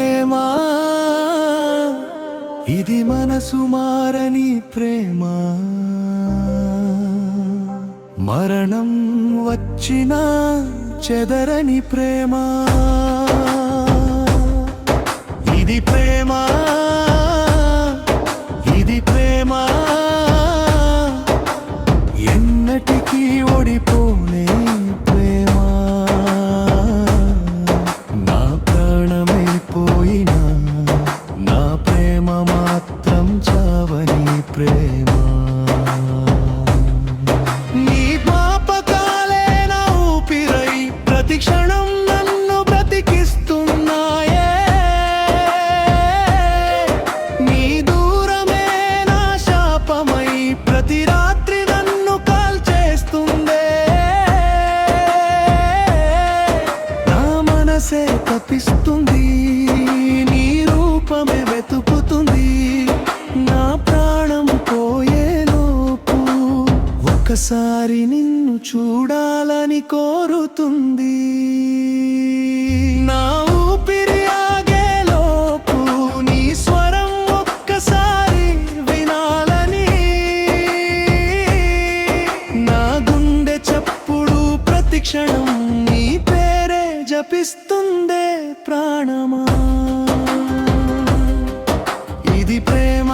ప్రేమ, ఇది మనసు మారని ప్రేమ. మరణం వచ్చినా చెదరని ప్రేమ. ఇది ప్రేమ, ఇది ప్రేమ, ఎన్నటికీ ఓడిపోలే ప్రేమ. నా ప్రాణమే పోయినా నా ప్రేమ మాత్రం చావని ప్రేమ. నీ జ్ఞాపకాలే నా ఊపిరై ప్రతి క్షణం నన్ను బ్రతికిస్తున్నాయే. నీ దూరమే నా శాపమై ప్రతి రాత్రి నన్ను కాల్చేస్తుందే. నా మనసే తపిస్తుంది, నీ రూపమే వెతుకుతుంది. నా ప్రాణం పోయేలోపు ఒక్కసారి నిన్ను చూడాలని కోరుతుంది. నా ఊపిరి ఆగేలోపు నీ స్వరం ఒక్కసారి వినాలని. నా గుండె చప్పుడు ప్రతి క్షణం నీ పేరే జపిస్తుందే ప్రాణమా. ఇది ప్రేమ,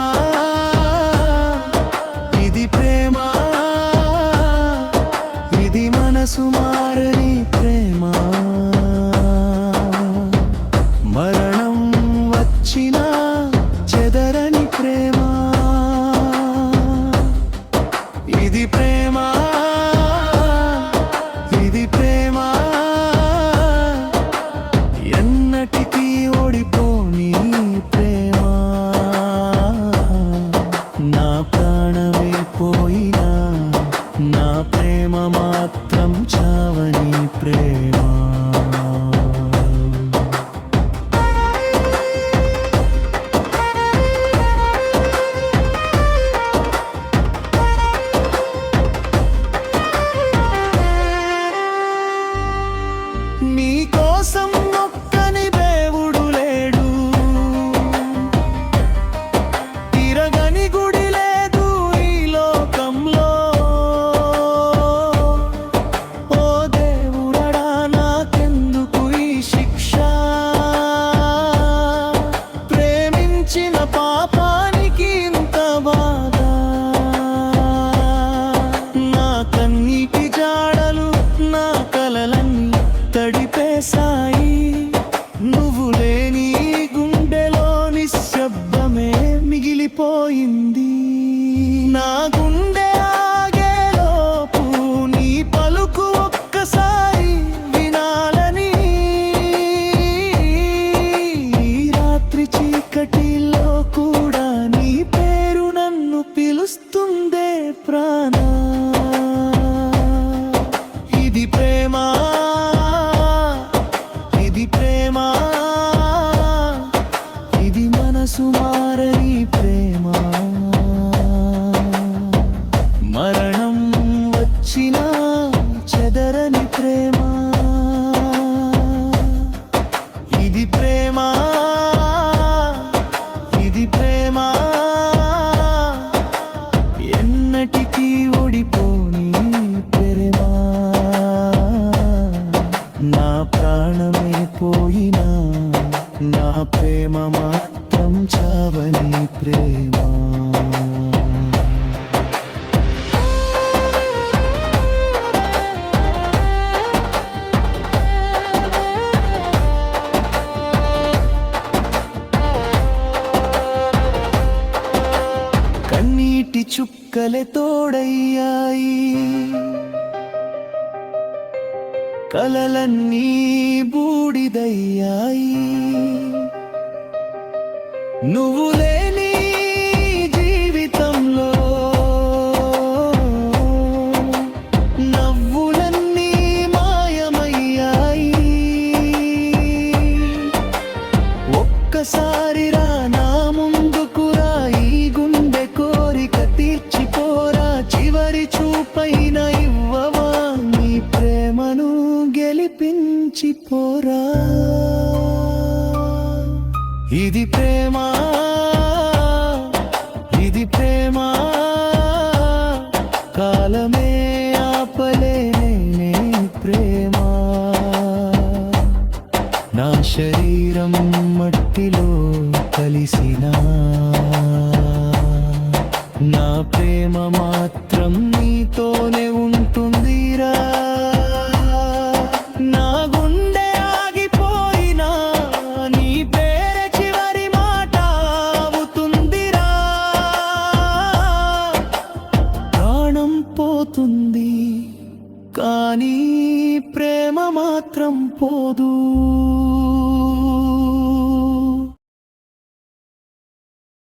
ఇది ప్రేమ, ఇది మనసు మారని ప్రేమ. మరణం వచ్చినా చెదరని ప్రేమ. ఇది ప్రేమ, ఇది ప్రేమ, ఎన్నటికీ ఓడిపోని ప్రేమ. నా ప్రాణమే పోయినా నా ప్రేమ మాత్రం చావని ప్రేమ. నీ కోసం ఒక్కని దేవుడు లేడు, తిరగని గుడి లేదు ఈ లోకంలో. ఓ దేవుడడా నాకెందుకు ఈ శిక్ష? ప్రేమించిన పాపానికి ఇంత బాధ. నా కన్నీటి జాడలు నా కలలన్నీ తడిపేశాయి. నువ్వు లేని గుండెలో నిశ్శబ్దమే మిగిలిపోయింది. నా గుండె ఆగేలోపు నీ పలుకు ఒక్కసారి వినాలని. ఈ రాత్రి చీకటిలో కూడా నీ పేరు నన్ను పిలుస్తుందే ప్రాణ. ఇది ప్రేమ, ఇది ప్రేమ, ఇది మనసు మారని ప్రేమ. మరణం వచ్చినా చెదరని ప్రేమ. ఇది ప్రేమ, ఇది ప్రేమ, ఎన్నటికీ ఓడిపోని ప్రేమ. నా ప్రాణమే పోయినా నా ప్రేమ మాత్రం చావని ప్రేమ. కన్నీటి చుక్కలే తోడయ్యాయి, కలలన్నీ బూడిదయ్యాయి. నువ్వు లేని జీవితంలో నవ్వులన్నీ మాయమయ్యాయి. ఒక్కసారి రా నా ముందుకు రా, ఈ గుండె కోరిక తీర్చిపోరా. చివరి చూపైన ఇవ్వవా నీ ప్రేమను గెలిపించిపోరా. ఇది ప్రేమ, ఇది ప్రేమ, కాలమే ఆపలేని ప్రేమ. నా శరీరం మట్టిలో కలిసినా నా ప్రేమ మాత్రం నీతోనే ఉంటుందిరా.